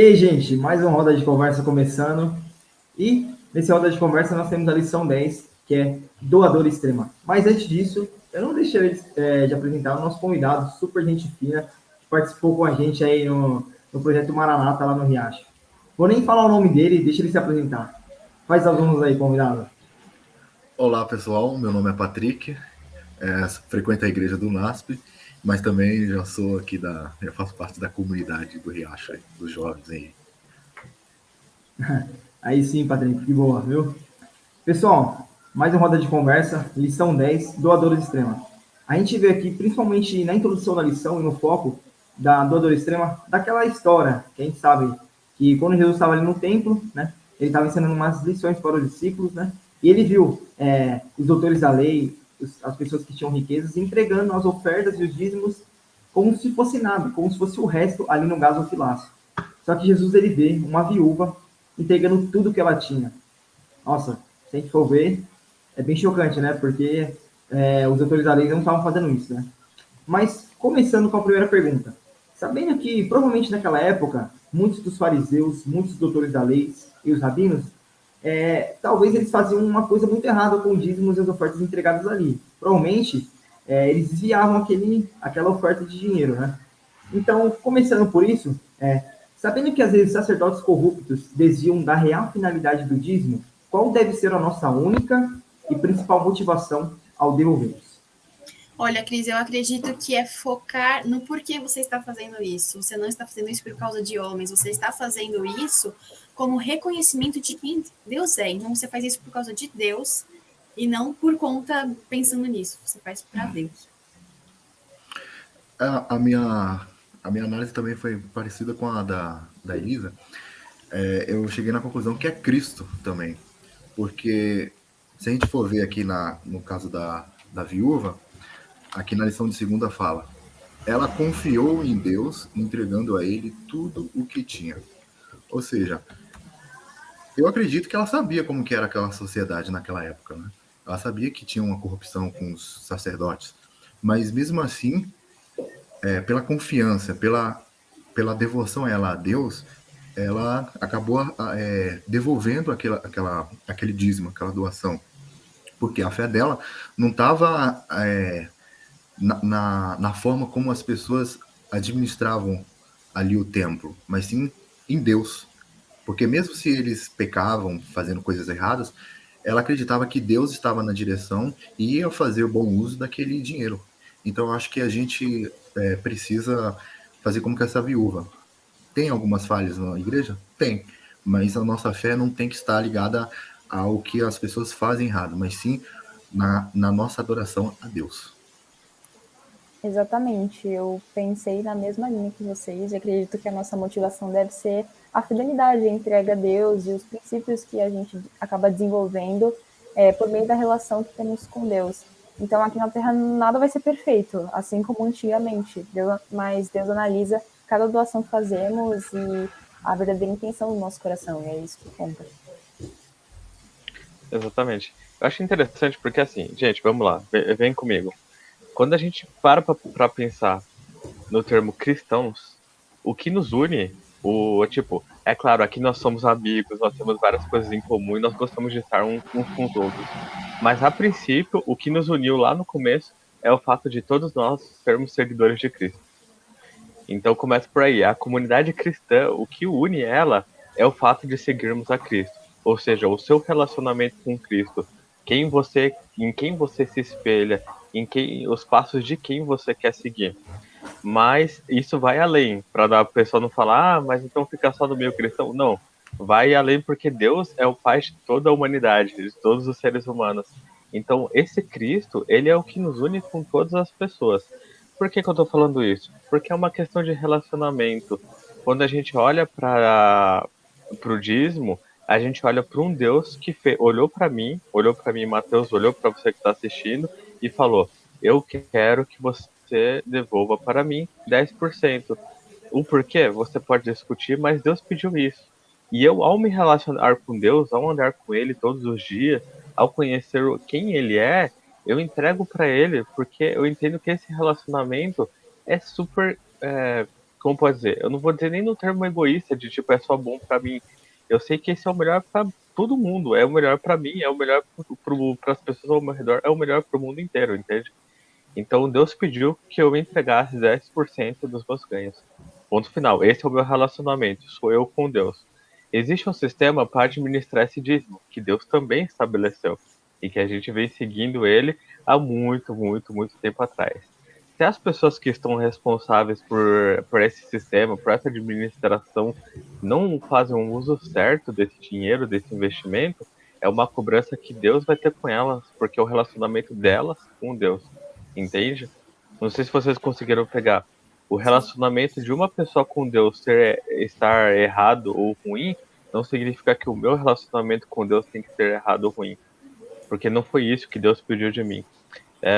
aí, gente, mais uma roda de conversa começando. E nesse roda de conversa nós temos a lição 10, que é doador extrema. Mas antes disso, eu não deixei de apresentar o nosso convidado, super gente fina, que participou com a gente aí no projeto Maranata, lá no Riacho. Vou nem falar o nome dele, deixa ele se apresentar. Faz alguns aí, convidado. Olá pessoal, meu nome é Patrick, frequento a igreja do NASP, mas também já faço parte da comunidade do Riacho, dos jovens aí. Aí sim, Patrick, que boa, viu? Pessoal, mais uma roda de conversa, lição 10, doadores extrema. A gente vê aqui, principalmente na introdução da lição e no foco da doadora extrema, daquela história que a gente sabe que quando Jesus estava ali no templo, né, ele estava ensinando umas lições para os discípulos, né, e ele viu os doutores da lei, as pessoas que tinham riquezas, entregando as ofertas e os dízimos como se fosse nada, como se fosse o resto ali no gasofilácio. Só que Jesus ele vê uma viúva entregando tudo que ela tinha. Nossa, se a gente for ver, é bem chocante, né? Porque os autores da lei não estavam fazendo isso, né? Mas, começando com a primeira pergunta. Sabendo que, provavelmente naquela época, muitos dos fariseus, muitos doutores da lei e os rabinos, talvez eles faziam uma coisa muito errada com os dízimos e as ofertas entregadas ali. Provavelmente, eles desviavam aquela oferta de dinheiro, né? Então, começando por isso, sabendo que às vezes sacerdotes corruptos desviam da real finalidade do dízimo, qual deve ser a nossa única e principal motivação ao devolvê-los? Olha, Cris, eu acredito que é focar no porquê você está fazendo isso. Você não está fazendo isso por causa de homens, você está fazendo isso como reconhecimento de quem Deus é. Então, você faz isso por causa de Deus e não por conta pensando nisso. Você faz para Deus. A, a minha, a minha análise também foi parecida com a da Elisa. Eu cheguei na conclusão que é Cristo também, porque se a gente for ver aqui no caso da viúva, aqui na lição de segunda fala, ela confiou em Deus, entregando a ele tudo o que tinha. Ou seja, eu acredito que ela sabia como que era aquela sociedade naquela época, né? Ela sabia que tinha uma corrupção com os sacerdotes, mas mesmo assim, pela confiança, pela devoção ela a Deus, ela acabou devolvendo aquele dízimo, aquela doação, porque a fé dela não estava na forma como as pessoas administravam ali o templo, mas sim em Deus. Porque mesmo se eles pecavam, fazendo coisas erradas, ela acreditava que Deus estava na direção e ia fazer o bom uso daquele dinheiro. Então eu acho que a gente precisa fazer como que essa viúva. Tem algumas falhas na igreja? Tem. Mas a nossa fé não tem que estar ligada ao que as pessoas fazem errado, mas sim na nossa adoração a Deus. Exatamente, eu pensei na mesma linha que vocês e acredito que a nossa motivação deve ser a fidelidade, a entrega a Deus e os princípios que a gente acaba desenvolvendo por meio da relação que temos com Deus. Então, aqui na Terra nada vai ser perfeito, assim como antigamente, mas Deus analisa cada doação que fazemos e a verdadeira intenção do nosso coração, e é isso que conta. Exatamente. Eu acho interessante porque, assim, gente, vamos lá, vem comigo. Quando a gente para pensar no termo cristãos, o que nos une, tipo, é claro, aqui nós somos amigos, nós temos várias coisas em comum e nós gostamos de estar uns com os outros. Mas, a princípio, o que nos uniu lá no começo é o fato de todos nós sermos seguidores de Cristo. Então, começa por aí. A comunidade cristã, o que une ela é o fato de seguirmos a Cristo. Ou seja, o seu relacionamento com Cristo, em quem você se espelha, os passos de quem você quer seguir. Mas isso vai além, para a pessoa não falar, mas então fica só no meio cristão. Não, vai além porque Deus é o Pai de toda a humanidade, de todos os seres humanos. Então, esse Cristo, ele é o que nos une com todas as pessoas. Por que eu estou falando isso? Porque é uma questão de relacionamento. Quando a gente olha para o dízimo, a gente olha para um Deus que olhou para mim, Mateus, olhou para você que está assistindo e falou: eu quero que você devolva para mim 10%. O porquê você pode discutir, mas Deus pediu isso. E eu, ao me relacionar com Deus, ao andar com Ele todos os dias, ao conhecer quem Ele é, eu entrego para Ele, porque eu entendo que esse relacionamento é super como pode dizer? Eu não vou dizer nem no termo egoísta, de tipo, é só bom pra mim. Eu sei que esse é o melhor pra todo mundo. É o melhor pra mim, é o melhor pras pessoas ao meu redor, é o melhor pro mundo inteiro, entende? Então Deus pediu que eu entregasse 10% dos meus ganhos. Ponto final. Esse é o meu relacionamento. Sou eu com Deus. Existe um sistema para administrar esse dízimo, que Deus também estabeleceu. E que a gente vem seguindo ele há muito, muito, muito tempo atrás. Se as pessoas que estão responsáveis por esse sistema, por essa administração, não fazem um uso certo desse dinheiro, desse investimento, é uma cobrança que Deus vai ter com elas, porque é o relacionamento delas com Deus. Entende? Não sei se vocês conseguiram pegar. O relacionamento de uma pessoa com Deus estar errado ou ruim, não significa que o meu relacionamento com Deus tem que ser errado ou ruim. Porque não foi isso que Deus pediu de mim.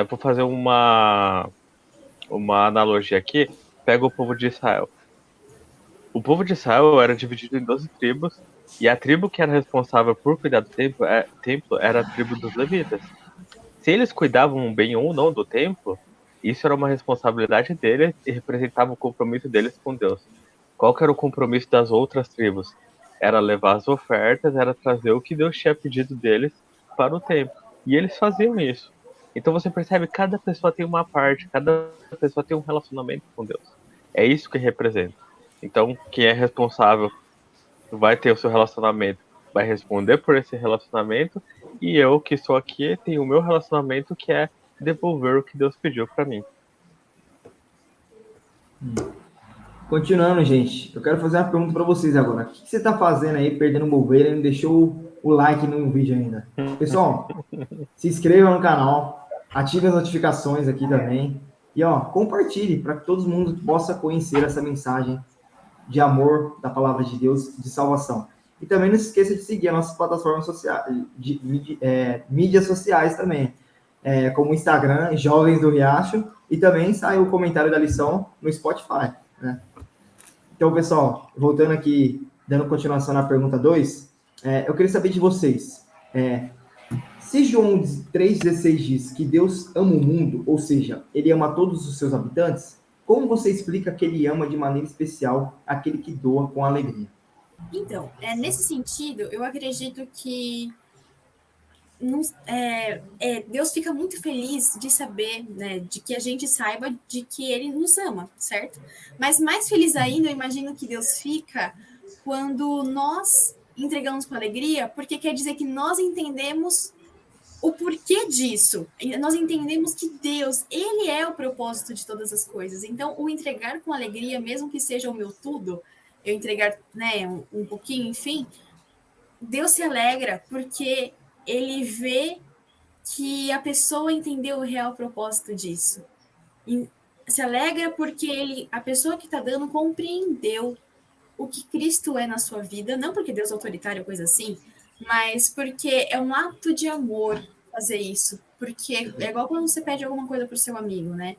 Vou fazer uma analogia aqui. Pega o povo de Israel. O povo de Israel era dividido em 12 tribos, e a tribo que era responsável por cuidar do templo era a tribo dos levitas. Se eles cuidavam bem ou não do templo, isso era uma responsabilidade deles e representava o compromisso deles com Deus. Qual que era o compromisso das outras tribos? Era levar as ofertas, era trazer o que Deus tinha pedido deles para o templo. E eles faziam isso. Então você percebe que cada pessoa tem uma parte, cada pessoa tem um relacionamento com Deus. É isso que representa. Então, quem é responsável vai ter o seu relacionamento, vai responder por esse relacionamento, e eu que estou aqui tenho o meu relacionamento, que é devolver o que Deus pediu para mim. Continuando, gente, eu quero fazer uma pergunta para vocês agora. O que você está fazendo aí, perdendo bobeira e não deixou o like no vídeo ainda? Pessoal, se inscreva no canal, ative as notificações aqui também e compartilhe para que todo mundo possa conhecer essa mensagem de amor da palavra de Deus, de salvação. E também não se esqueça de seguir as nossas plataformas sociais, mídias sociais também, como o Instagram, Jovens do Riacho, e também sai o comentário da lição no Spotify, né? Então, pessoal, voltando aqui, dando continuação na pergunta 2, eu queria saber de vocês, se João 3,16 diz que Deus ama o mundo, ou seja, ele ama todos os seus habitantes, como você explica que ele ama de maneira especial aquele que doa com alegria? Então, nesse sentido, eu acredito que Deus fica muito feliz de saber, né, de que a gente saiba de que ele nos ama, certo? Mas mais feliz ainda, eu imagino que Deus fica quando nós entregamos com alegria, porque quer dizer que nós entendemos o porquê disso. Nós entendemos que Deus, ele é o propósito de todas as coisas. Então, o entregar com alegria, mesmo que seja o meu tudo, eu entregar, né, um pouquinho, enfim, Deus se alegra porque ele vê que a pessoa entendeu o real propósito disso. E se alegra porque a pessoa que está dando compreendeu o que Cristo é na sua vida, não porque Deus é autoritário ou coisa assim, mas porque é um ato de amor fazer isso. Porque é igual quando você pede alguma coisa para o seu amigo, né?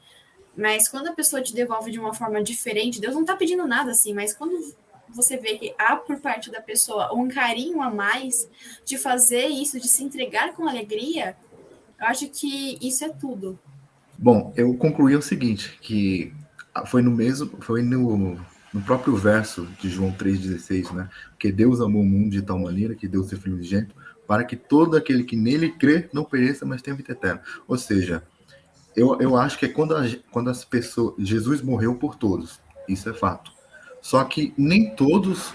Mas quando a pessoa te devolve de uma forma diferente, Deus não está pedindo nada assim, mas quando você vê que há por parte da pessoa um carinho a mais de fazer isso, de se entregar com alegria, eu acho que isso é tudo. Bom, eu concluí o seguinte, que foi no próprio verso de João 3,16, né? Porque Deus amou o mundo de tal maneira que deu seu Filho unigênito para que todo aquele que nele crê não pereça, mas tenha vida eterna. Ou seja, eu acho que é quando as pessoas... Jesus morreu por todos, isso é fato. Só que nem todos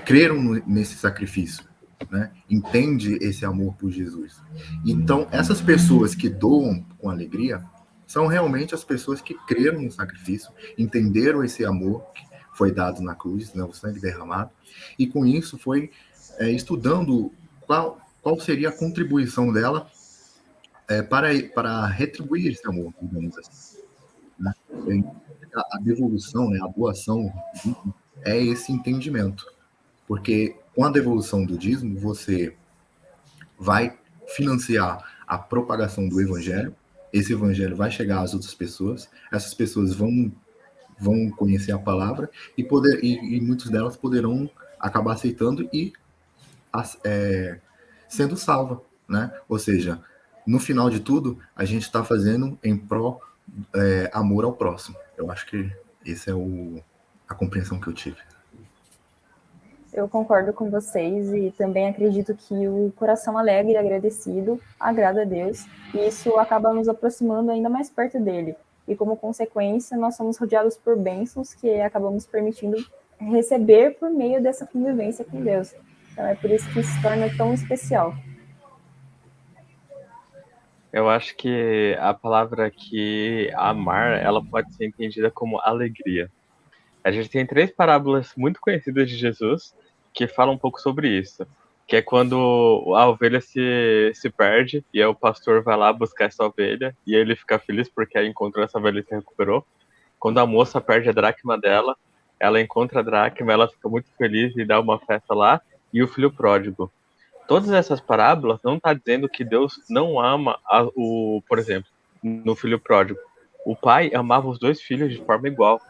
creram nesse sacrifício, né? Entende esse amor por Jesus. Então, essas pessoas que doam com alegria são realmente as pessoas que creram no sacrifício, entenderam esse amor que foi dado na cruz, né, o sangue derramado, e com isso foi estudando qual seria a contribuição dela para retribuir esse amor, digamos assim, né? A devolução, né, a doação é esse entendimento. Porque com a devolução do dízimo, você vai financiar a propagação do evangelho, esse evangelho vai chegar às outras pessoas, essas pessoas vão conhecer a palavra e muitas delas poderão acabar aceitando e sendo salva, né? Ou seja, no final de tudo, a gente está fazendo em pró amor ao próximo. Eu acho que esse é a compreensão que eu tive. Eu concordo com vocês e também acredito que o coração alegre e agradecido agrada a Deus, e isso acaba nos aproximando ainda mais perto dele. E como consequência, nós somos rodeados por bênçãos que acabamos permitindo receber por meio dessa convivência com Deus. Então é por isso que se torna tão especial. Eu acho que a palavra aqui, amar, ela pode ser entendida como alegria. A gente tem 3 parábolas muito conhecidas de Jesus que falam um pouco sobre isso. Que é quando a ovelha se perde e aí o pastor vai lá buscar essa ovelha e aí ele fica feliz porque aí encontrou essa ovelha e se recuperou. Quando a moça perde a dracma dela, ela encontra a dracma, ela fica muito feliz e dá uma festa lá. E o filho pródigo. Todas essas parábolas não está dizendo que Deus não ama por exemplo, no filho pródigo. O pai amava os 2 filhos de forma igual.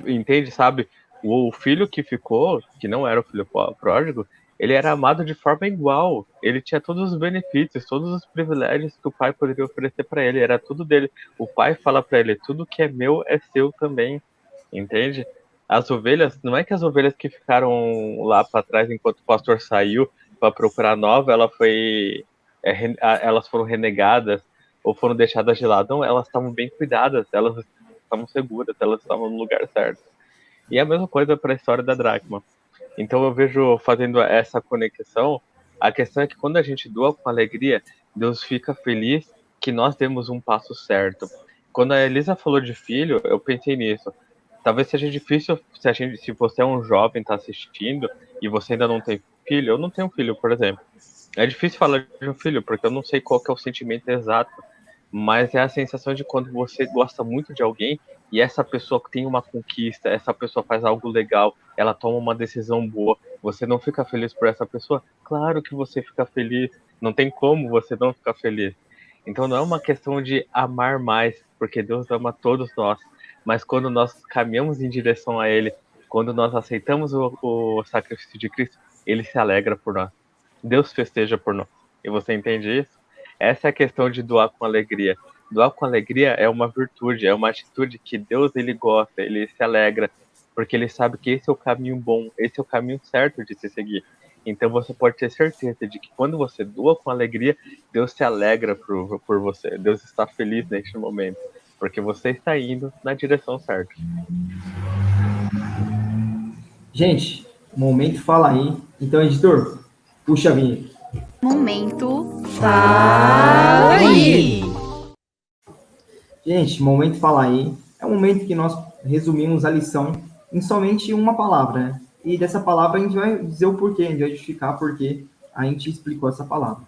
Entende, sabe? O filho que ficou, que não era o filho pródigo, ele era amado de forma igual. Ele tinha todos os benefícios, todos os privilégios que o pai poderia oferecer para ele. Era tudo dele. O pai fala para ele: tudo que é meu é seu também. Entende? As ovelhas, não é que as ovelhas que ficaram lá para trás enquanto o pastor saiu para procurar nova, elas foram renegadas ou foram deixadas de lado. Não, elas estavam bem cuidadas, elas estavam seguras, elas estavam no lugar certo. E é a mesma coisa para a história da dracma. Então eu vejo, fazendo essa conexão, a questão é que quando a gente doa com alegria, Deus fica feliz que nós demos um passo certo. Quando a Elisa falou de filho, eu pensei nisso. Talvez seja difícil se você é um jovem, está assistindo e você ainda não tem filho. Eu não tenho filho, por exemplo. É difícil falar de um filho porque eu não sei qual que é o sentimento exato, mas é a sensação de quando você gosta muito de alguém e essa pessoa tem uma conquista, essa pessoa faz algo legal, ela toma uma decisão boa, você não fica feliz por essa pessoa? Claro que você fica feliz, não tem como você não ficar feliz. Então não é uma questão de amar mais, porque Deus ama todos nós, mas quando nós caminhamos em direção a Ele, quando nós aceitamos o sacrifício de Cristo, Ele se alegra por nós. Deus festeja por nós. E você entende isso? Essa é a questão de doar com alegria. Doar com alegria é uma virtude, é uma atitude que Deus ele gosta, ele se alegra, porque ele sabe que esse é o caminho bom, esse é o caminho certo de se seguir. Então você pode ter certeza de que quando você doa com alegria, Deus se alegra por você. Deus está feliz neste momento, porque você está indo na direção certa. Gente, momento fala aí. Então, editor, puxa a vinheta. Momento fala aí. Gente, momento fala aí. É um momento que nós resumimos a lição em somente uma palavra, né? E dessa palavra a gente vai dizer o porquê, a gente vai justificar porque a gente explicou essa palavra.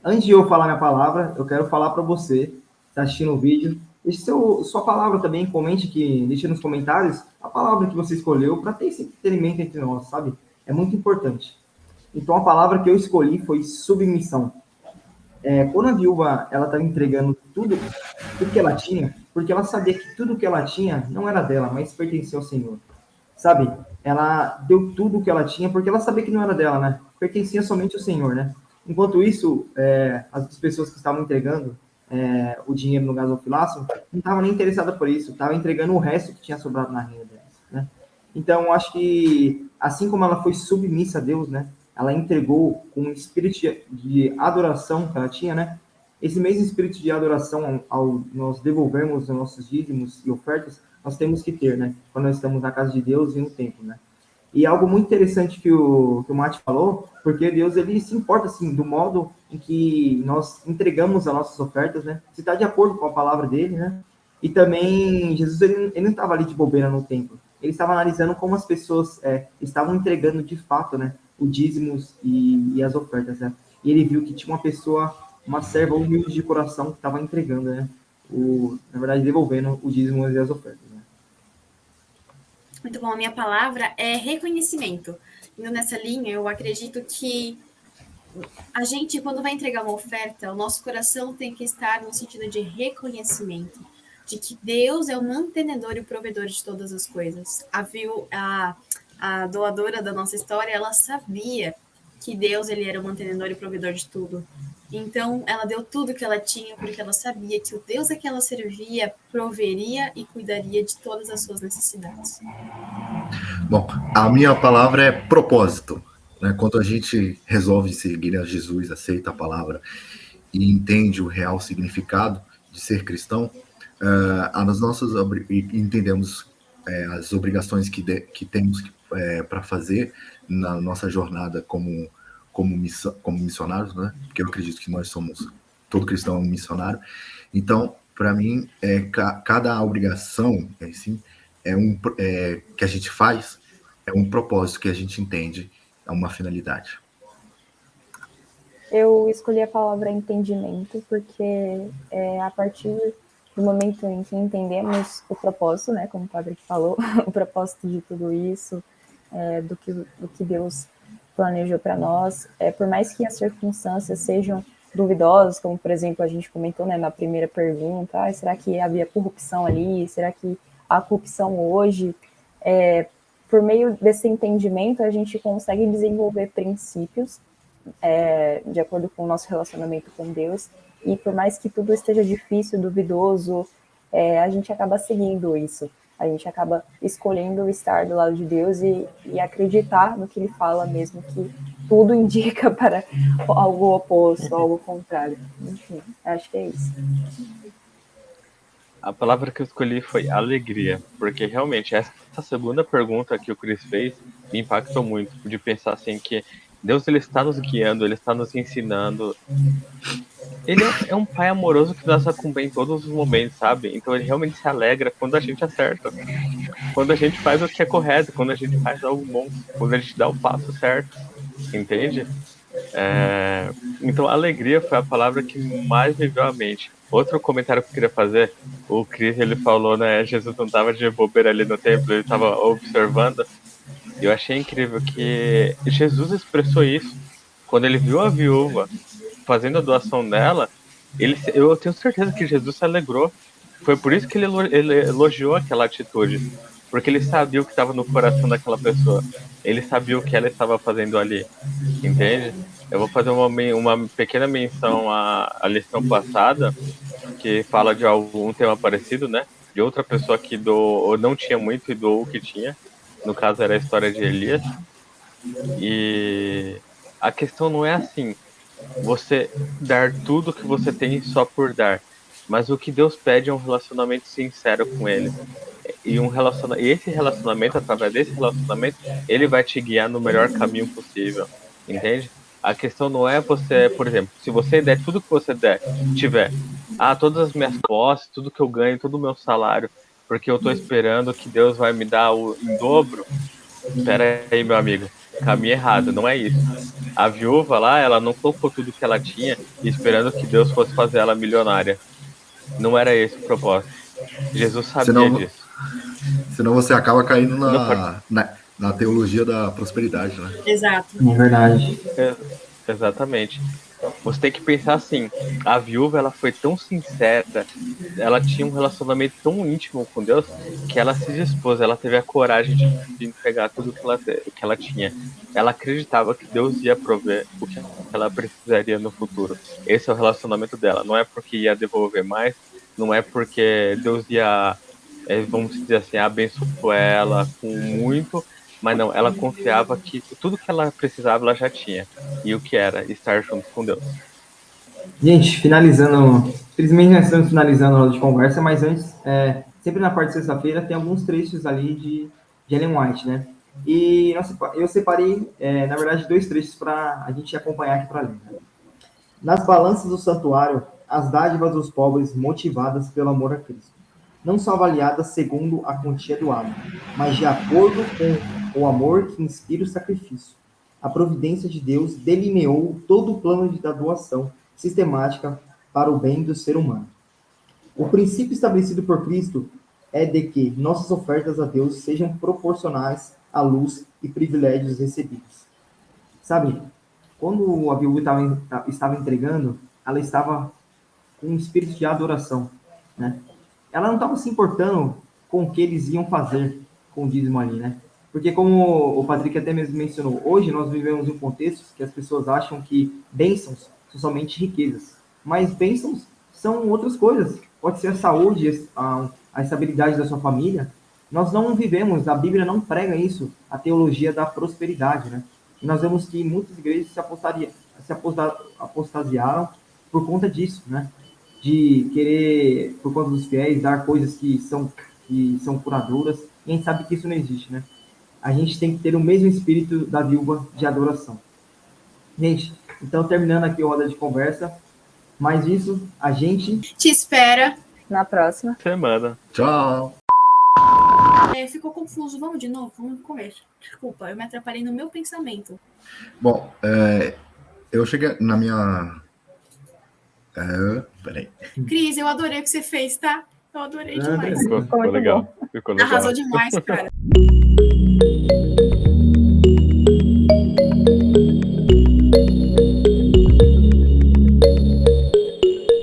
Antes de eu falar minha palavra, eu quero falar para você que está assistindo o vídeo. Deixe sua palavra também, comente aqui, deixe nos comentários a palavra que você escolheu para ter esse entretenimento entre nós, sabe? É muito importante. Então a palavra que eu escolhi foi submissão. Quando a viúva ela estava entregando tudo que ela tinha, porque ela sabia que tudo que ela tinha não era dela, mas pertencia ao Senhor. Sabe? Ela deu tudo que ela tinha porque ela sabia que não era dela, né? Pertencia somente ao Senhor, né? Enquanto isso, as pessoas que estavam entregando o dinheiro no gasofilácio não estavam nem interessadas por isso, estavam entregando o resto que tinha sobrado na renda delas, né? Então, eu acho que, assim como ela foi submissa a Deus, né? Ela entregou com um espírito de adoração que ela tinha, né? Esse mesmo espírito de adoração, ao nós devolvermos os nossos dízimos e ofertas, nós temos que ter, né? Quando nós estamos na casa de Deus e no templo, né? E algo muito interessante que o Mate falou, porque Deus ele se importa assim do modo em que nós entregamos as nossas ofertas, né? Se está de acordo com a palavra dele, né? E também Jesus ele não estava ali de bobeira no templo. Ele estava analisando como as pessoas estavam entregando de fato, né? Os dízimos e as ofertas, né? E ele viu que tinha uma pessoa, uma serva humilde de coração que estava entregando, né? Na verdade, devolvendo os dízimos e as ofertas. Né? Muito bom, a minha palavra é reconhecimento. Indo nessa linha, eu acredito que a gente, quando vai entregar uma oferta, o nosso coração tem que estar no sentido de reconhecimento, de que Deus é o mantenedor e o provedor de todas as coisas. A doadora da nossa história, ela sabia que Deus ele era o mantenedor e o provedor de tudo. Então, ela deu tudo que ela tinha, porque ela sabia que o Deus a que ela servia proveria e cuidaria de todas as suas necessidades. Bom, a minha palavra é propósito. Né? Quando a gente resolve seguir a Jesus, aceita a palavra e entende o real significado de ser cristão, as nossas entendemos as obrigações que temos para fazer na nossa jornada como missionários, né? Porque eu acredito que nós somos, todo cristão é um missionário. Então, para mim, cada obrigação assim, que a gente faz é um propósito que a gente entende, é uma finalidade. Eu escolhi a palavra entendimento porque a partir do momento em que entendemos o propósito, né, como o padre falou, o propósito de tudo isso, do que Deus planejou para nós, por mais que as circunstâncias sejam duvidosas, como por exemplo a gente comentou, né, na primeira pergunta, será que havia corrupção ali? Será que há corrupção hoje? Por meio desse entendimento a gente consegue desenvolver princípios de acordo com o nosso relacionamento com Deus, e por mais que tudo esteja difícil, duvidoso, a gente acaba seguindo isso, a gente acaba escolhendo estar do lado de Deus e acreditar no que Ele fala, mesmo que tudo indica para algo oposto, algo contrário. Enfim, acho que é isso. A palavra que eu escolhi foi alegria, porque realmente essa segunda pergunta que o Chris fez me impactou muito, de pensar assim que Deus ele está nos guiando, ele está nos ensinando. Ele é um pai amoroso que nos acompanha em todos os momentos, sabe? Então ele realmente se alegra quando a gente acerta, quando a gente faz o que é correto, quando a gente faz algo bom, quando a gente dá o passo certo, entende? Então alegria foi a palavra que mais me veio à mente. Outro comentário que eu queria fazer, o Chris ele falou, né, Jesus não estava de bobeira ali no templo, ele estava observando. Eu achei incrível que Jesus expressou isso quando ele viu a viúva fazendo a doação dela. Eu tenho certeza que Jesus se alegrou. Foi por isso que ele elogiou aquela atitude, porque ele sabia o que estava no coração daquela pessoa. Ele sabia o que ela estava fazendo ali, entende? Eu vou fazer uma pequena menção à lição passada, que fala de um tema parecido, né? De outra pessoa que doou, não tinha muito e doou o que tinha. No caso, era a história de Elias. E a questão não é assim, você dar tudo que você tem só por dar. Mas o que Deus pede é um relacionamento sincero com Ele. E esse relacionamento, através desse relacionamento, Ele vai te guiar no melhor caminho possível. Entende? A questão não é você, por exemplo, se você der tudo que você tiver, todas as minhas posses, tudo que eu ganho, todo o meu salário, porque eu estou esperando que Deus vai me dar em dobro. Pera aí, meu amigo, caminho errado, não é isso. A viúva lá, ela não colocou tudo que ela tinha esperando que Deus fosse fazer ela milionária. Não era esse o propósito. Jesus sabia disso. Senão você acaba caindo na teologia da prosperidade, né? Exato. É verdade. Exatamente. Você tem que pensar assim, a viúva ela foi tão sincera, ela tinha um relacionamento tão íntimo com Deus, que ela se dispôs, ela teve a coragem de entregar tudo que ela tinha. Ela acreditava que Deus ia prover o que ela precisaria no futuro. Esse é o relacionamento dela, não é porque ia devolver mais, não é porque Deus ia, vamos dizer assim, abençoar ela com muito, mas não, ela confiava que tudo que ela precisava ela já tinha. E o que era? Estar junto com Deus. Gente, finalizando, infelizmente nós estamos finalizando a roda de conversa, mas antes, sempre na parte de sexta-feira tem alguns trechos ali de Ellen White, né? E eu separei, na verdade, 2 trechos para a gente acompanhar aqui para ler. Né? Nas balanças do santuário, as dádivas dos pobres motivadas pelo amor a Cristo, não são avaliadas segundo a quantia doada, mas de acordo com o amor que inspira o sacrifício. A providência de Deus delineou todo o plano da doação sistemática para o bem do ser humano. O princípio estabelecido por Cristo é de que nossas ofertas a Deus sejam proporcionais à luz e privilégios recebidos. Sabe, quando a viúva estava entregando, ela estava com um espírito de adoração, né? Ela não estava se importando com o que eles iam fazer com o dízimo ali, né? Porque como o Patrick até mesmo mencionou, hoje nós vivemos em um contexto que as pessoas acham que bênçãos são somente riquezas. Mas bênçãos são outras coisas. Pode ser a saúde, a estabilidade da sua família. Nós não vivemos, a Bíblia não prega isso, a teologia da prosperidade, né? E nós vemos que muitas igrejas apostasiaram por conta disso, né? De querer, por conta dos fiéis, dar coisas que são curadoras. E a gente sabe que isso não existe, né? A gente tem que ter o mesmo espírito da viúva de adoração. Gente, então terminando aqui a roda de conversa, mais isso, a gente Te espera. Na próxima. Semana. Tchau! Ficou confuso. Vamos de novo? Vamos do começo. Desculpa, eu me atrapalhei no meu pensamento. Bom, eu cheguei na minha... peraí. Cris, eu adorei o que você fez, tá? Eu adorei demais. Ficou legal. Ficou legal. Arrasou demais, cara.